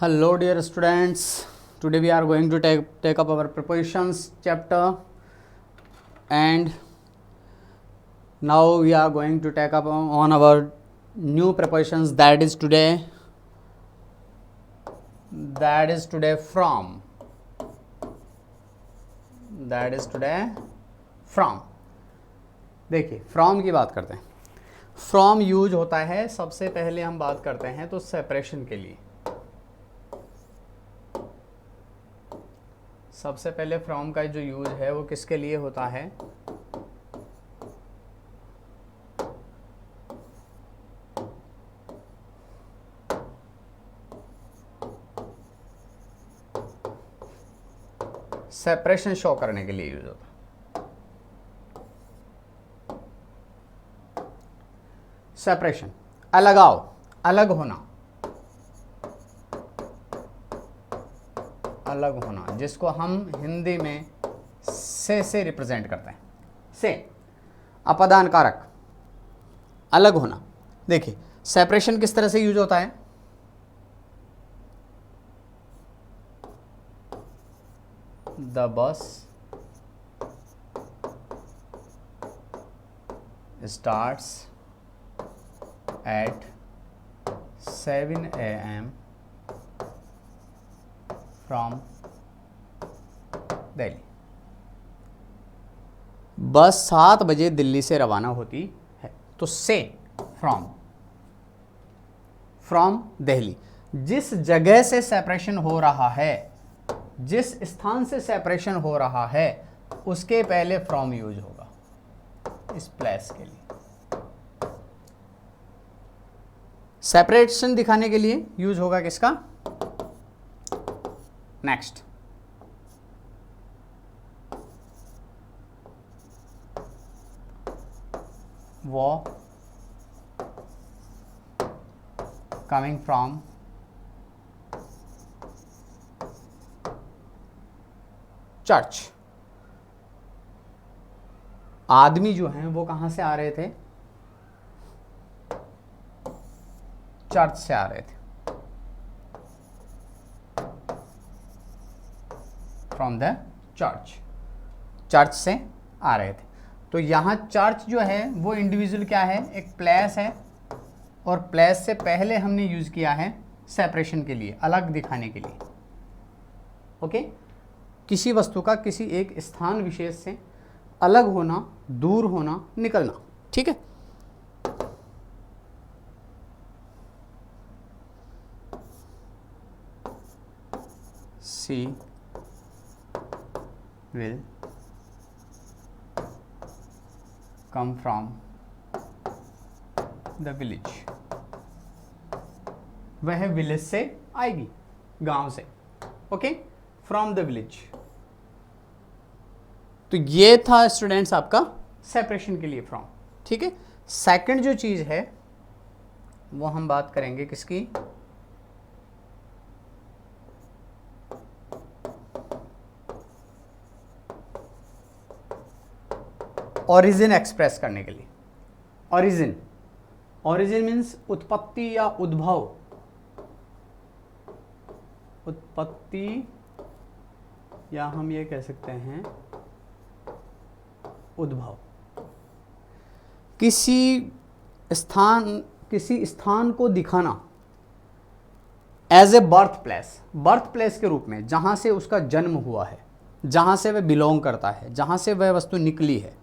Hello dear students, today we are going to take up our prepositions chapter, and now we are going to take up on our new prepositions, that is today from. देखिए from की बात करते हैं। From use होता है, सबसे पहले हम बात करते हैं तो सेपरेशन के लिए। सबसे पहले फ्रॉम का जो यूज है वो किसके लिए होता है? सेपरेशन शो करने के लिए यूज होता है। सेपरेशन, अलगाव, अलग होना, अलग होना, जिसको हम हिंदी में से रिप्रेजेंट करते हैं। से अपादान कारक, अलग होना। देखिए सेपरेशन किस तरह से यूज होता है? The bus starts at 7 AM from Delhi. बस 7 बजे दिल्ली से रवाना होती है। तो से फ्रॉम दिल्ली, जिस जगह से सेपरेशन हो रहा है, जिस स्थान से सेपरेशन हो रहा है, उसके पहले फ्रॉम यूज होगा इस प्लेस के लिए। सेपरेशन दिखाने के लिए यूज होगा किसका? नेक्स्ट, वो कमिंग फ्रॉम चर्च। आदमी जो हैं वो कहां से आ रहे थे? चर्च से आ रहे थे, फ्रॉम द चर्च से आ रहे थे। तो यहां चर्च जो है वो इंडिविजुअल क्या है? एक प्लेस है, और प्लेस से पहले हमने यूज किया है सेपरेशन के लिए, अलग दिखाने के लिए। ओके, किसी वस्तु का किसी एक स्थान विशेष से अलग होना, दूर होना, निकलना। ठीक है, she will come from the village। वह विलेज से आएगी, गांव से। Okay, from the village. तो ये था स्टूडेंट्स आपका सेपरेशन के लिए फ्रॉम। ठीक है, सेकंड जो चीज है वो हम बात करेंगे किसकी? ओरिजिन एक्सप्रेस करने के लिए। ओरिजिन मीन्स उत्पत्ति या उद्भव। उत्पत्ति, या हम ये कह सकते हैं उद्भव। किसी स्थान को दिखाना एज ए बर्थ प्लेस के रूप में, जहां से उसका जन्म हुआ है, जहां से वह बिलोंग करता है, जहां से वह वस्तु निकली है।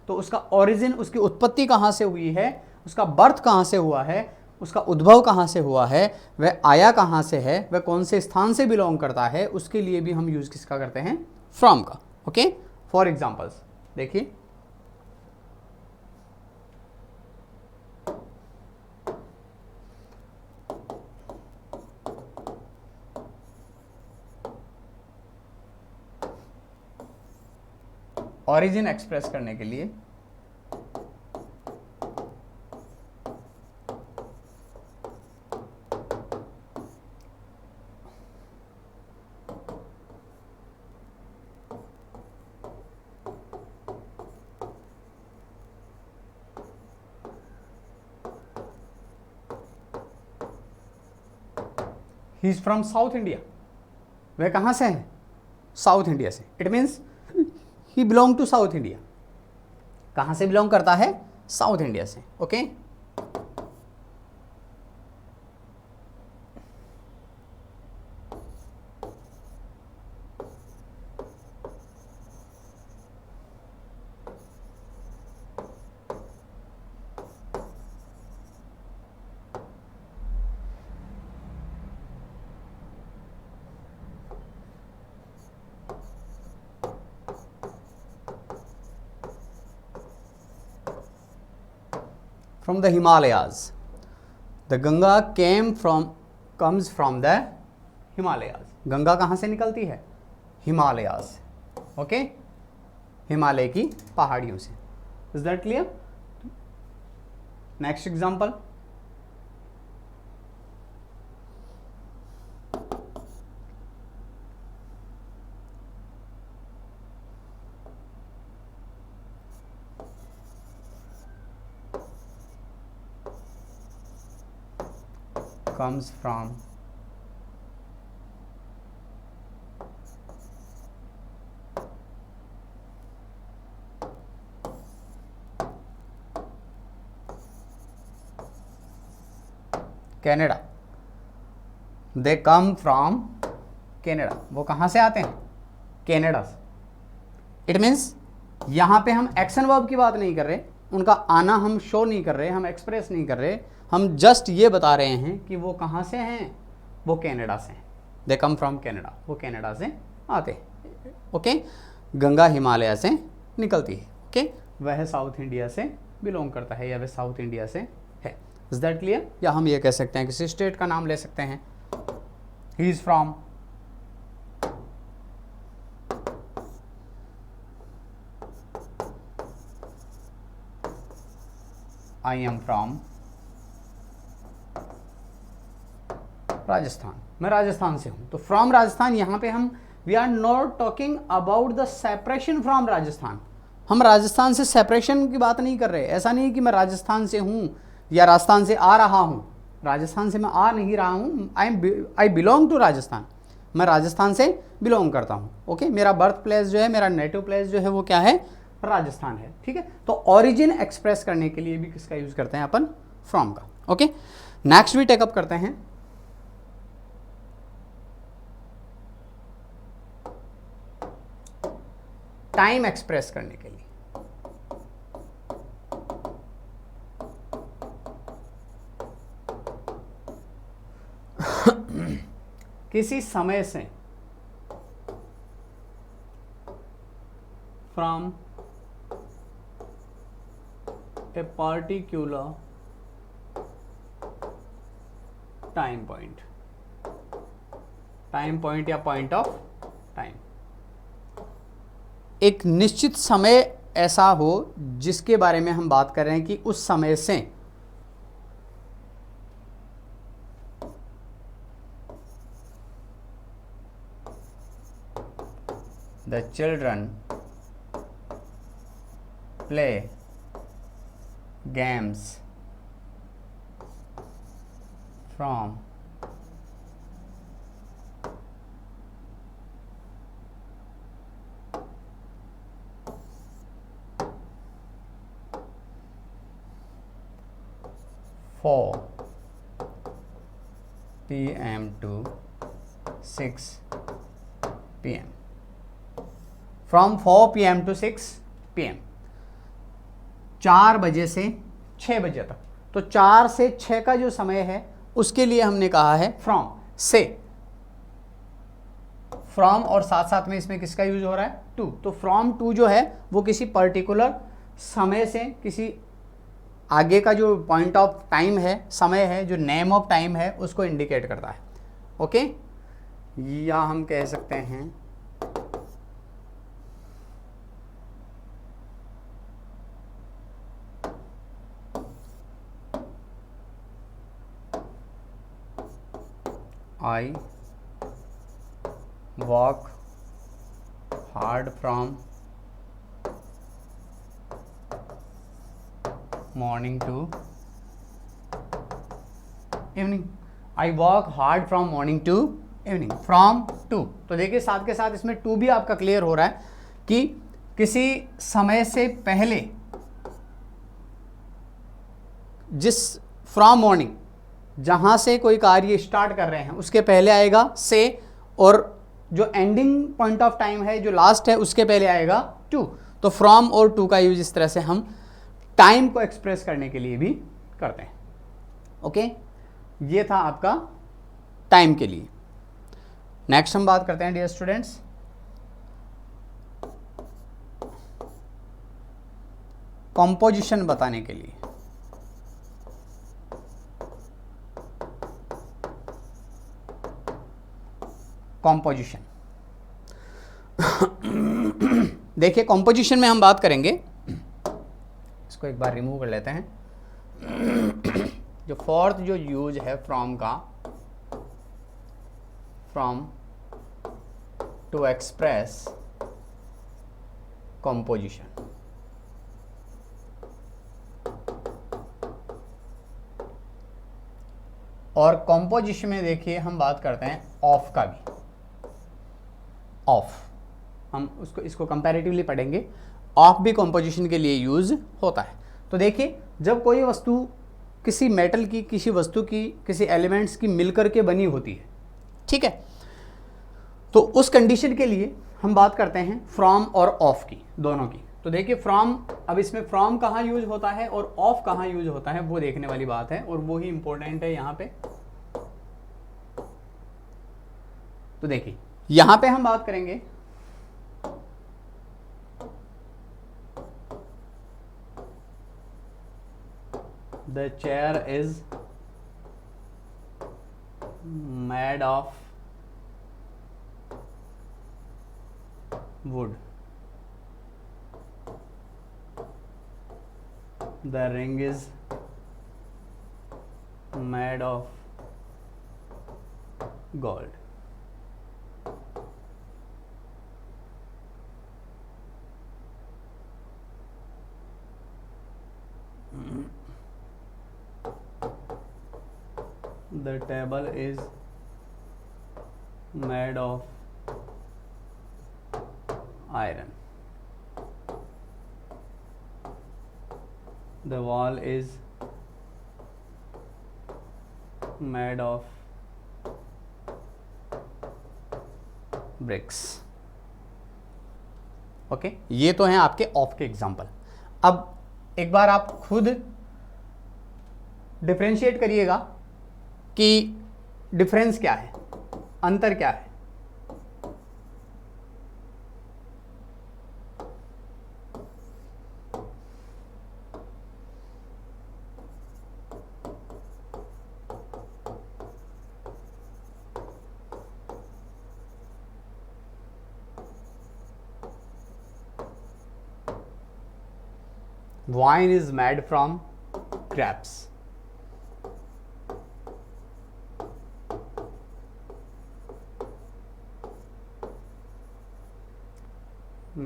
तो उसका ओरिजिन, उसकी उत्पत्ति कहाँ से हुई है, उसका बर्थ कहाँ से हुआ है, उसका उद्भव कहाँ से हुआ है, वह आया कहाँ से है, वह कौन से स्थान से बिलोंग करता है, उसके लिए भी हम यूज किसका करते हैं? फ्रॉम का। ओके, फॉर एग्जाम्पल्स देखिए, ओरिजिन एक्सप्रेस करने के लिए he is from South India, वह कहाँ से है, साउथ इंडिया से, it means he belong to South India, कहाँ से बिलोंग करता है, साउथ इंडिया से, okay. From the Himalayas, the Ganga comes from the Himalayas. Ganga कहाँ से निकलती है, हिमालयाज से, ओके, हिमालय की पहाड़ियों से। Is that clear? Next example, comes from Canada, they come from Canada, वो कहाँ से आते हैं, कैनेडा से। इट मीन्स यहाँ पे हम एक्शन वर्ब की बात नहीं कर रहे, उनका आना हम शो नहीं कर रहे, हम एक्सप्रेस नहीं कर रहे, हम जस्ट ये बता रहे हैं कि वो कहाँ से हैं, वो कैनेडा से हैं, दे कम फ्रॉम कैनेडा, वो कैनेडा से आते हैं, ओके। गंगा हिमालय से निकलती है, ओके, वह साउथ इंडिया से बिलोंग करता है या वह साउथ इंडिया से है। Is that clear? या हम ये कह सकते हैं किसी स्टेट का नाम ले सकते हैं, ही is from I am from Rajasthan, मैं राजस्थान से हूं। तो फ्रॉम राजस्थान, यहां पे हम we are not talking about the separation from Rajasthan, हम राजस्थान से सेपरेशन की बात नहीं कर रहे। ऐसा नहीं कि मैं राजस्थान से हूं या राजस्थान से आ रहा हूं, राजस्थान से मैं आ नहीं रहा हूं, आई बिलोंग टू राजस्थान, मैं राजस्थान से बिलोंग करता हूं, ओके। मेरा बर्थ प्लेस जो है, मेरा नेटिव प्लेस जो है वो क्या है, राजस्थान है, ठीक है। तो ओरिजिन एक्सप्रेस करने के लिए भी किसका यूज करते हैं अपन, फ्रॉम का, ओके। नेक्स्ट भी टेकअप करते हैं, टाइम एक्सप्रेस करने के लिए। किसी समय से, from a particular time point, time point या पॉइंट ऑफ टाइम, एक निश्चित समय ऐसा हो जिसके बारे में हम बात कर रहे हैं कि उस समय से the children play games from PM to 6 PM, from 4 PM to 6 PM, 4 बजे से 6 बजे तक। तो 4 से 6 का जो समय है उसके लिए हमने कहा है फ्रॉम से, फ्रॉम और साथ साथ में इसमें किसका यूज हो रहा है, टू। तो फ्रॉम टू जो है वो किसी पर्टिकुलर समय से, किसी आगे का जो पॉइंट ऑफ टाइम है, समय है, जो नेम ऑफ टाइम है उसको इंडिकेट करता है, ओके। या हम कह सकते हैं I walk hard from morning to evening. I work hard from morning to evening, from to. तो देखिए साथ के साथ इसमें टू भी आपका क्लियर हो रहा है कि किसी समय से पहले, जिस फ्रॉम मॉर्निंग जहां से कोई कार्य स्टार्ट कर रहे हैं उसके पहले आएगा से, और जो एंडिंग पॉइंट ऑफ टाइम है जो लास्ट है उसके पहले आएगा टू। तो फ्रॉम और टू का यूज इस तरह से हम टाइम को एक्सप्रेस करने के लिए भी करते हैं। ओके, ये था आपका टाइम के लिए। नेक्स्ट हम बात करते हैं डियर स्टूडेंट्स कॉम्पोजिशन बताने के लिए। कॉम्पोजिशन देखिए कॉम्पोजिशन में हम बात करेंगे, इसको एक बार रिमूव कर लेते हैं। जो फोर्थ जो यूज है फ्रॉम का, फ्रॉम टू एक्सप्रेस कॉम्पोजिशन। और कॉम्पोजिशन में देखिए हम बात करते हैं ऑफ का भी। ऑफ हम इसको कंपैरेटिवली पढ़ेंगे, ऑफ भी कॉम्पोजिशन के लिए यूज होता है। तो देखिए जब कोई वस्तु किसी मेटल की, किसी वस्तु की, किसी एलिमेंट्स की मिलकर के बनी होती है, ठीक है, तो उस कंडीशन के लिए हम बात करते हैं फ्रॉम और ऑफ की, दोनों की। तो देखिए फ्रॉम, अब इसमें फ्रॉम कहाँ यूज होता है और ऑफ कहाँ यूज होता है वो देखने वाली बात है, और वो ही इंपॉर्टेंट है यहाँ पे। तो देखिए यहाँ पे हम बात करेंगे the chair is made of would, the ring is made of gold. The table is made of iron. The wall is made of bricks. Okay, ये तो हैं आपके ऑफ के एग्जाम्पल। अब एक बार आप खुद डिफरेंशिएट करिएगा कि डिफरेंस क्या है, अंतर क्या है। Wine is made from grapes.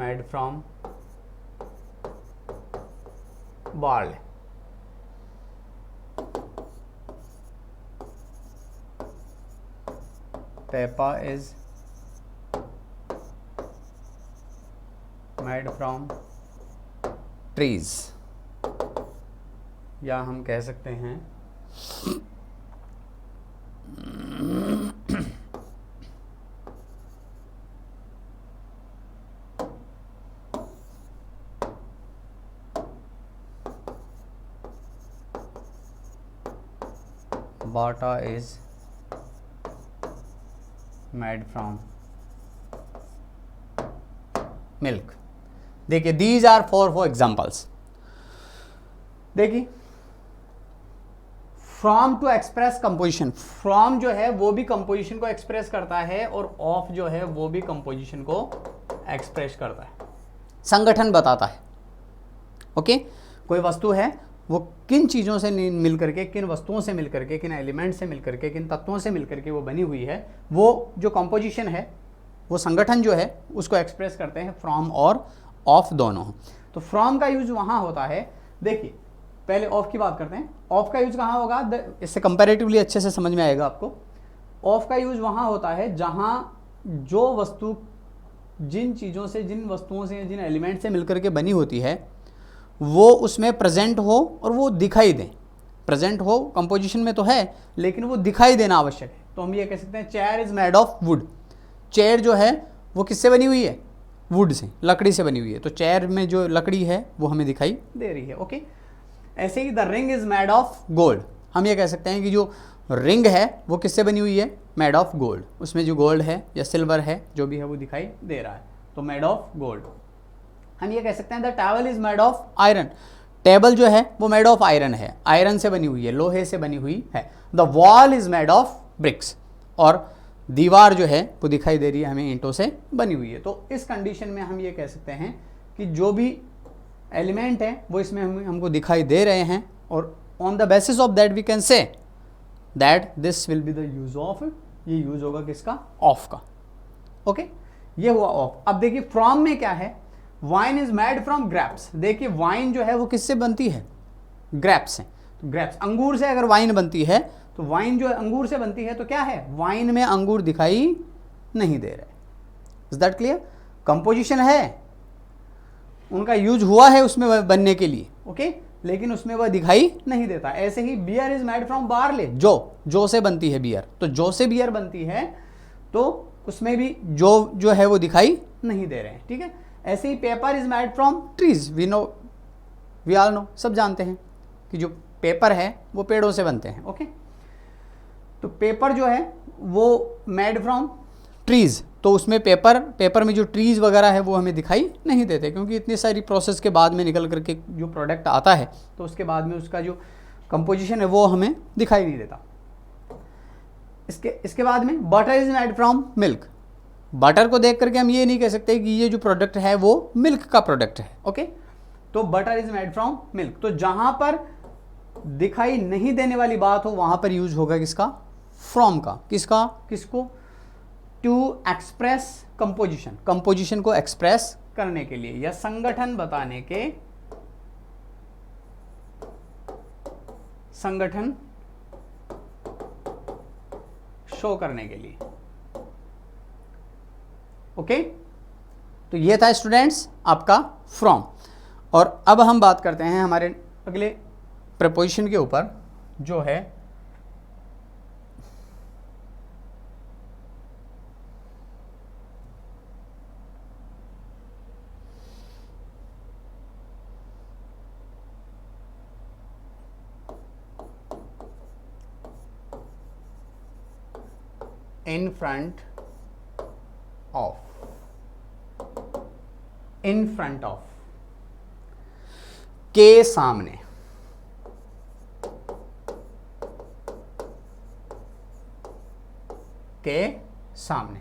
Made from barley. Pepper is made from trees, या हम कह सकते हैं Bata is made from milk. देखिए these are four examples. देखिए from to express composition, from जो है वो भी कंपोजिशन को एक्सप्रेस करता है और ऑफ जो है वो भी कंपोजिशन को एक्सप्रेस करता है, संगठन बताता है। ओके, कोई वस्तु है वो किन चीज़ों से मिल करके, किन वस्तुओं से मिल करके, किन एलिमेंट से मिल करके, किन तत्वों से मिल करके वो बनी हुई है, वो जो कंपोजिशन है, वो संगठन जो है उसको एक्सप्रेस करते हैं फ्रॉम और ऑफ दोनों। तो फ्रॉम का यूज वहाँ होता है, देखिए पहले ऑफ की बात करते हैं। ऑफ का यूज कहाँ होगा, इससे कंपैरेटिवली अच्छे से समझ में आएगा आपको। ऑफ का यूज वहाँ होता है जहाँ जो वस्तु जिन चीज़ों से, जिन वस्तुओं से, जिन एलिमेंट से मिलकर के बनी होती है वो उसमें प्रेजेंट हो और वो दिखाई दें। प्रेजेंट हो कंपोजिशन में तो है, लेकिन वो दिखाई देना आवश्यक है। तो हम ये कह सकते हैं chair is made of would. Chair जो है वो किससे बनी हुई है, वुड से, लकड़ी से बनी हुई है। तो चेयर में जो लकड़ी है वो हमें दिखाई दे रही है। ओके, ऐसे ही the ring is made of gold. हम ये कह सकते हैं कि जो रिंग है वो किससे बनी हुई है, मेड ऑफ गोल्ड। उसमें जो गोल्ड है या सिल्वर है जो भी है वो दिखाई दे रहा है, तो मेड ऑफ गोल्ड। हम ये कह सकते हैं the table is made of iron. Table जो है वो मेड ऑफ आयरन है, आयरन से बनी हुई है, लोहे से बनी हुई है। The wall is made of BRICS, और दीवार जो है वो दिखाई दे रही है हमें ईंटों से बनी हुई है। तो इस कंडीशन में हम ये कह सकते हैं कि जो भी एलिमेंट है वो इसमें हमको दिखाई दे रहे हैं, और on the basis of that we can say that this will be the use of, ये यूज होगा किसका, ऑफ का। ओके, ये हुआ ऑफ। अब देखिए फ्रॉम में क्या है, wine is made from grapes. देखिए वाइन जो है वो किससे बनती है, ग्रेप्स से। तो ग्रेप्स, अंगूर से अगर वाइन बनती है तो वाइन जो है अंगूर से बनती है, तो क्या है, वाइन में अंगूर दिखाई नहीं दे रहे। Is that clear. कंपोजिशन है, उनका यूज हुआ है उसमें बनने के लिए, ओके, लेकिन उसमें वह दिखाई नहीं देता। ऐसे ही beer is made from barley, जो से बनती है बियर, तो जो से बियर बनती है तो उसमें भी जो है वो दिखाई नहीं दे रहे हैं। ठीक है, ऐसे ही paper is made from trees. We all know, सब जानते हैं कि जो पेपर है वो पेड़ों से बनते हैं। ओके, तो पेपर जो है वो मेड फ्रॉम ट्रीज, तो उसमें पेपर में जो ट्रीज वगैरह है वो हमें दिखाई नहीं देते, क्योंकि इतनी सारी प्रोसेस के बाद में निकल करके जो प्रोडक्ट आता है तो उसके बाद में उसका जो कंपोजिशन है वो हमें दिखाई नहीं देता। इसके बाद में butter is made from milk. Butter को देख करके हम ये नहीं कह सकते कि ये जो प्रोडक्ट है वो मिल्क का प्रोडक्ट है। ओके, तो butter is made from milk. तो जहां पर दिखाई नहीं देने वाली बात हो वहां पर यूज होगा किसका, फ्रॉम का। किसको, टू एक्सप्रेस कंपोजिशन, कंपोजिशन को एक्सप्रेस करने के लिए या संगठन बताने के, संगठन शो करने के लिए। ओके, तो ये था स्टूडेंट्स आपका फ्रॉम। और अब हम बात करते हैं हमारे अगले प्रीपोजिशन के ऊपर, जो है in front of. In front of, के सामने, के सामने।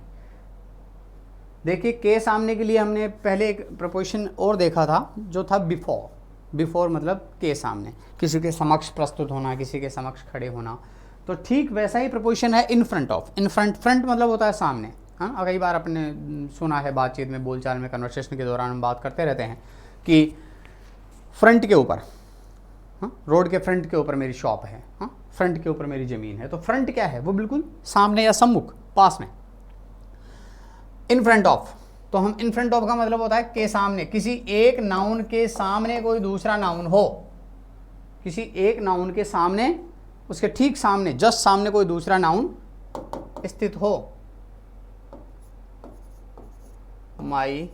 देखिए के सामने के लिए हमने पहले एक प्रपोजिशन और देखा था जो था बिफोर। बिफोर मतलब के सामने, किसी के समक्ष प्रस्तुत होना, किसी के समक्ष खड़े होना। तो ठीक वैसा ही प्रपोजिशन है in front of. In front मतलब होता है सामने। हाँ, कई बार आपने सुना है बातचीत में, बोलचाल में, कन्वर्सेशन के दौरान हम बात करते रहते हैं कि फ्रंट के ऊपर, हाँ, रोड के फ्रंट के ऊपर मेरी शॉप है, हाँ, फ्रंट के ऊपर मेरी ज़मीन है। तो फ्रंट क्या है, वो बिल्कुल सामने या सम्मुख, पास में। इन फ्रंट ऑफ, तो हम इन फ्रंट ऑफ का मतलब होता है के सामने, किसी एक नाउन के सामने कोई दूसरा नाउन हो। किसी एक नाउन के सामने, उसके ठीक सामने, जस्ट सामने कोई दूसरा नाउन स्थित हो। My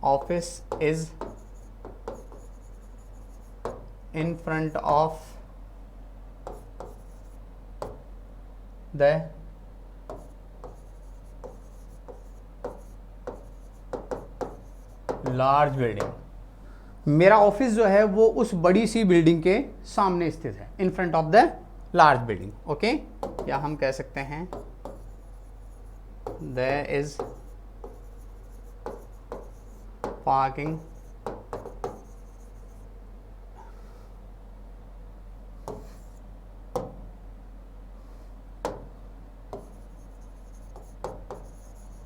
office is in front of the large building. मेरा ऑफिस जो है वो उस बड़ी सी बिल्डिंग के सामने स्थित है, in front of the large building. Okay, या हम कह सकते हैं there is parking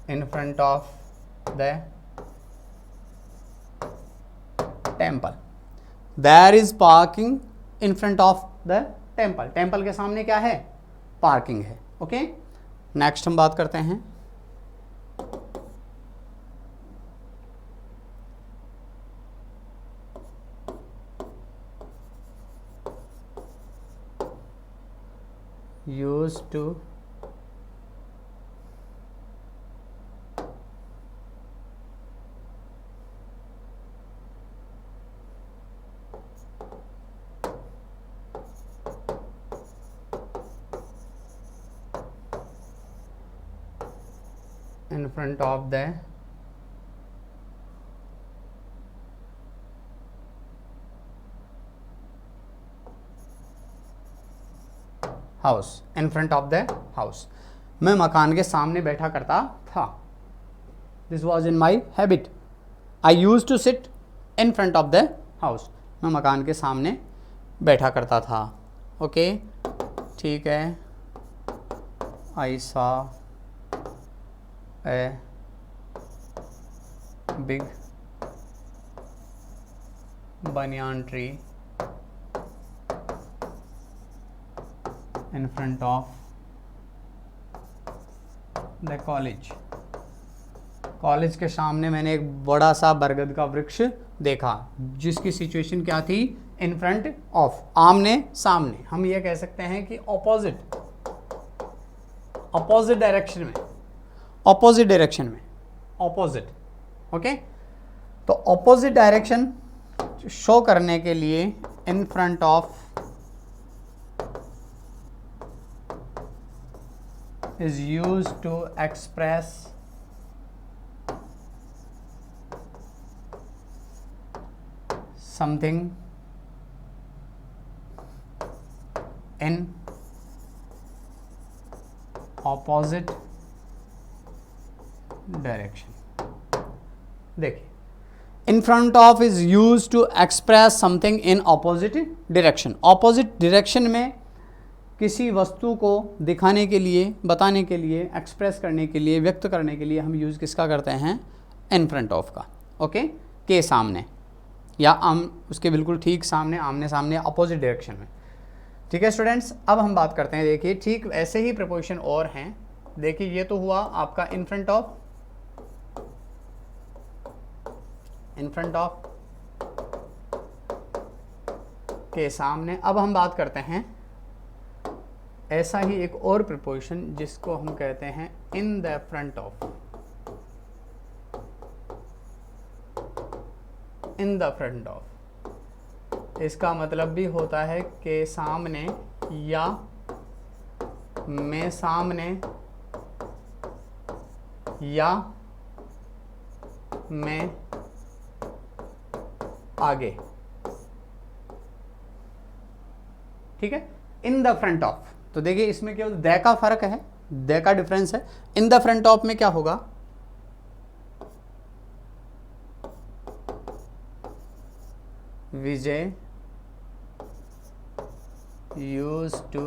in front of the temple. There is parking in front of the temple. Temple के सामने क्या है? पार्किंग है। ओके, नेक्स्ट हम बात करते हैं used to in front of the house, in front of the house. मैं मकान के सामने बैठा करता था। This was in my habit. I use to sit in front of the house. मैं मकान के सामने बैठा करता था। ओके, ठीक है। आई सा a big banyan tree in front of the college। College के सामने मैंने एक बड़ा सा बरगद का वृक्ष देखा, जिसकी सिचुएशन क्या थी? इन फ्रंट ऑफ, आमने सामने। हम ये कह सकते हैं कि ऑपोजिट, ऑपोजिट डायरेक्शन में, ऑपोजिट डायरेक्शन में, ऑपोजिट। ओके, तो ऑपोजिट डायरेक्शन शो करने के लिए इन front of is used to express something in opposite direction। देखिए, in front of is used to express something in opposite direction। opposite direction में किसी वस्तु को दिखाने के लिए, बताने के लिए, एक्सप्रेस करने के लिए, व्यक्त करने के लिए हम यूज़ किसका करते हैं? इन फ्रंट ऑफ का। ओके, के सामने या उसके बिल्कुल ठीक सामने, आमने सामने, अपोजिट डायरेक्शन में। ठीक है स्टूडेंट्स, अब हम बात करते हैं, देखिए ठीक ऐसे ही प्रीपोजिशन और हैं। देखिए ये तो हुआ आपका इन front of, in front of के सामने। अब हम बात करते हैं ऐसा ही एक और प्रीपोजिशन जिसको हम कहते हैं इन the front of. In the front of, इसका मतलब भी होता है कि सामने या में सामने या में आगे। ठीक है, इन द फ्रंट ऑफ। तो देखिए इसमें केवल द का फर्क है, द का डिफरेंस है। इन द फ्रंट ऑफ में क्या होगा? Vijay use to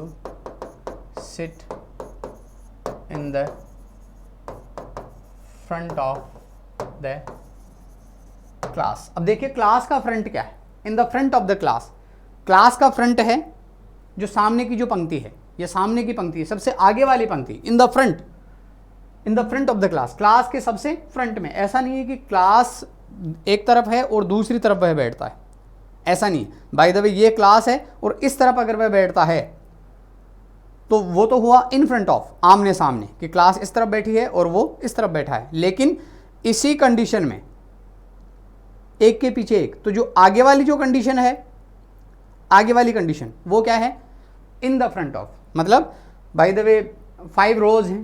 sit in the front of the class. अब देखिए क्लास का फ्रंट क्या है? In the front of the class. Class का फ्रंट है जो सामने की जो पंक्ति है, ये सामने की पंक्ति है, सबसे आगे वाली पंक्ति, इन the front, in the front of the class. Class के सबसे फ्रंट में। ऐसा नहीं है कि क्लास एक तरफ है और दूसरी तरफ वह बैठता है, ऐसा नहीं। बाय द वे ये क्लास है और इस तरफ अगर वह बैठता है तो वो तो हुआ इन फ्रंट ऑफ, आमने सामने, कि क्लास इस तरफ बैठी है और वो इस तरफ बैठा है। लेकिन इसी कंडीशन में एक के पीछे एक, तो जो आगे वाली जो कंडीशन है, आगे वाली कंडीशन वो क्या है? In the front of. मतलब बाय द वे 5 रोज हैं,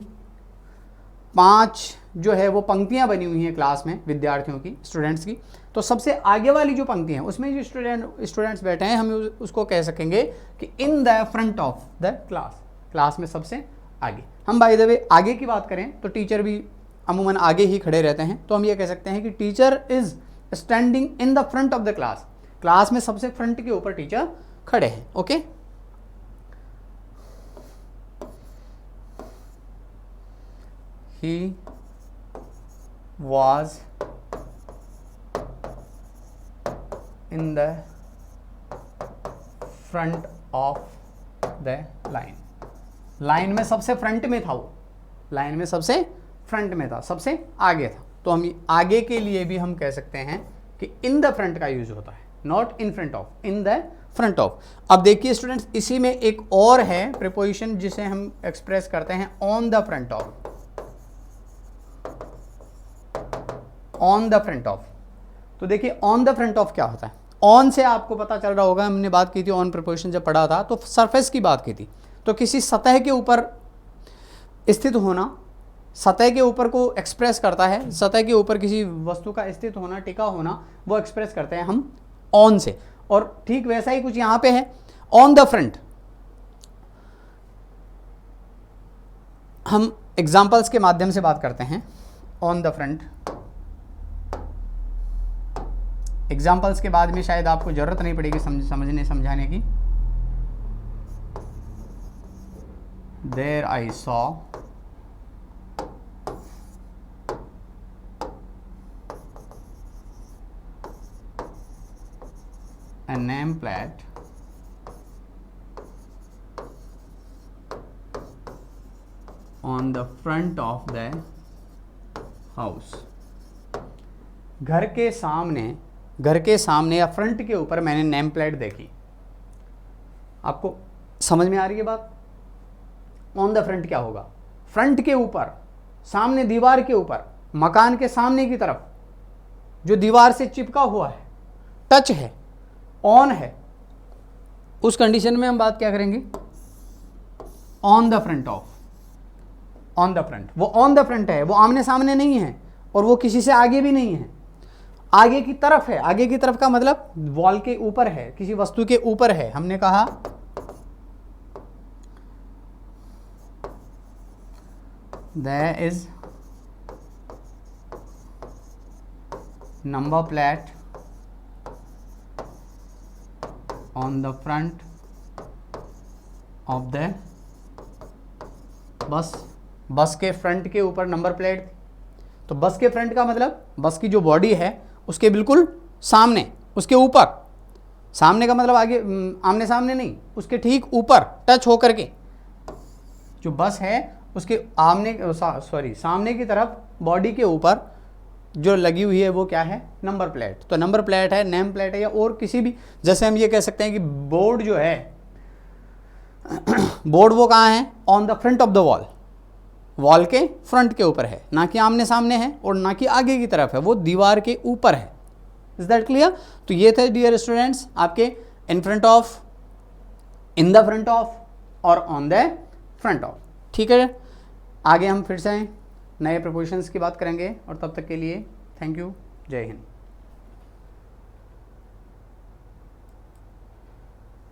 5 जो है वो पंक्तियां बनी हुई हैं क्लास में विद्यार्थियों की, स्टूडेंट्स की। तो सबसे आगे वाली जो पंक्ति है उसमें जो स्टूडेंट्स बैठे हैं, हम उसको कह सकेंगे कि इन the front of the class, class में सबसे आगे। हम बाय द वे आगे की बात करें तो टीचर भी अमूमन आगे ही खड़े रहते हैं, तो हम ये कह सकते हैं कि teacher is standing in the front of the class. Class में सबसे फ्रंट के ऊपर टीचर खड़े हैं। Okay, he was in the front of the line. Line में सबसे फ्रंट में था वो, लाइन में सबसे फ्रंट में था, सबसे आगे था। तो हम आगे के लिए भी हम कह सकते हैं कि इन द फ्रंट का यूज होता है, not in front of, in the front of. अब देखिए स्टूडेंट्स, इसी में एक और है प्रीपोजिशन जिसे हम एक्सप्रेस करते हैं on the front of. On the front of, तो देखिए ऑन द फ्रंट ऑफ क्या होता है। ऑन से आपको पता चल रहा होगा, हमने बात की थी ऑन प्रीपोजिशन जब पढ़ा था तो सरफेस की बात की थी। तो किसी सतह के ऊपर स्थित होना, सतह के ऊपर को एक्सप्रेस करता है, सतह के ऊपर किसी वस्तु का स्थित होना, टिका होना, वो एक्सप्रेस करते हैं हम ऑन से। और ठीक वैसा ही कुछ यहां पे है, ऑन द फ्रंट। हम एग्जाम्पल्स के माध्यम से बात करते हैं ऑन द फ्रंट। एग्जाम्पल्स के बाद में शायद आपको जरूरत नहीं पड़ेगी समझने समझाने की। There I saw a name plate on the front of the house। घर के सामने या फ्रंट के ऊपर मैंने नेम प्लेट देखी। आपको समझ में आ रही है बात? ऑन द फ्रंट क्या होगा? फ्रंट के ऊपर, सामने दीवार के ऊपर, मकान के सामने की तरफ जो दीवार से चिपका हुआ है, टच है, ऑन है, उस कंडीशन में हम बात क्या करेंगे? On the front of. On the front, वो ऑन द फ्रंट है, वो आमने सामने नहीं है और वो किसी से आगे भी नहीं है, आगे की तरफ है। आगे की तरफ का मतलब वॉल के ऊपर है, किसी वस्तु के ऊपर है। हमने कहा there is number plate on the front of the बस। बस के फ्रंट के ऊपर नंबर प्लेट। तो बस के फ्रंट का मतलब बस की जो बॉडी है उसके बिल्कुल सामने, उसके ऊपर। सामने का मतलब आगे, आमने सामने नहीं, उसके ठीक ऊपर टच होकर के जो बस है उसके सामने की तरफ बॉडी के ऊपर जो लगी हुई है वो क्या है? Number plate. तो नंबर प्लेट है, नेम प्लेट है, या और किसी भी, जैसे हम ये कह सकते हैं कि बोर्ड जो है बोर्ड वो कहाँ है? On the front of the wall. Wall के फ्रंट के ऊपर है, ना कि आमने सामने है और ना कि आगे की तरफ है, वो दीवार के ऊपर है। Is that clear? तो ये थे डियर स्टूडेंट्स आपके इन front of, in the front of और ऑन द फ्रंट ऑफ। ठीक है, आगे हम फिर से नए प्रपोजिशंस की बात करेंगे और तब तक के लिए थैंक यू, जय हिंद।